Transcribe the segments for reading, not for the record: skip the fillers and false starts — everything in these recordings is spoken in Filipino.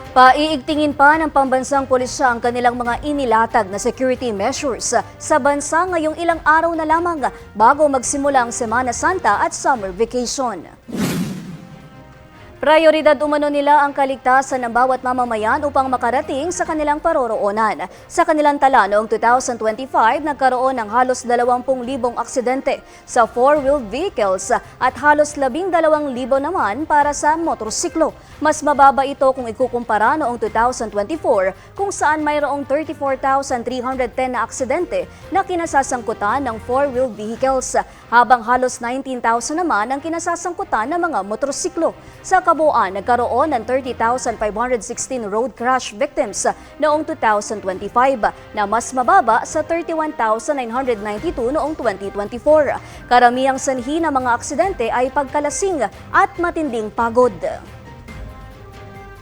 Paiigtingin pa ng pambansang pulisya ang kanilang mga inilatag na security measures sa bansa ngayong ilang araw na lamang bago magsimula ang Semana Santa at summer vacation. Prioridad umano nila ang kaligtasan ng bawat mamamayan upang makarating sa kanilang paroroonan. Sa kanilang tala noong 2025, nagkaroon ng halos 20,000 aksidente sa four-wheeled vehicles at halos 12,000 naman para sa motorsiklo. Mas mababa ito kung ikukumpara noong 2024 kung saan mayroong 34,310 na aksidente na kinasasangkutan ng four-wheeled vehicles, habang halos 19,000 naman ang kinasasangkutan ng mga motorsiklo. Sa kabuuan, nagkaroon ng 30,516 road crash victims noong 2025 na mas mababa sa 31,992 noong 2024. Karamihang sanhi ng mga aksidente ay pagkalasing at matinding pagod.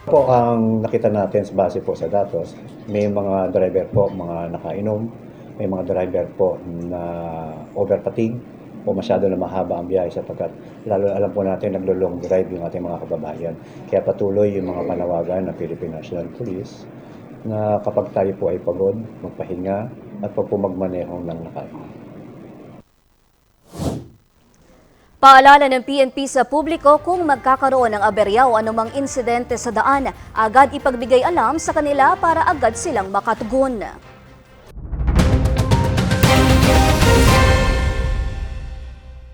Po ang nakita natin sa base po sa datos, may mga driver po mga nakainom, may mga driver po na over fatigue o masyado na mahaba ang biyahe sapagkat lalo alam po natin naglo-long drive yung ating mga kababayan. Kaya patuloy yung mga panawagan ng Philippine National Police na kapag tayo po ay pagod, magpahinga at pag po magmanehong ng nakain. Paalala ng PNP sa publiko kung magkakaroon ng aberya o anumang insidente sa daan, agad ipagbigay alam sa kanila para agad silang makatugon.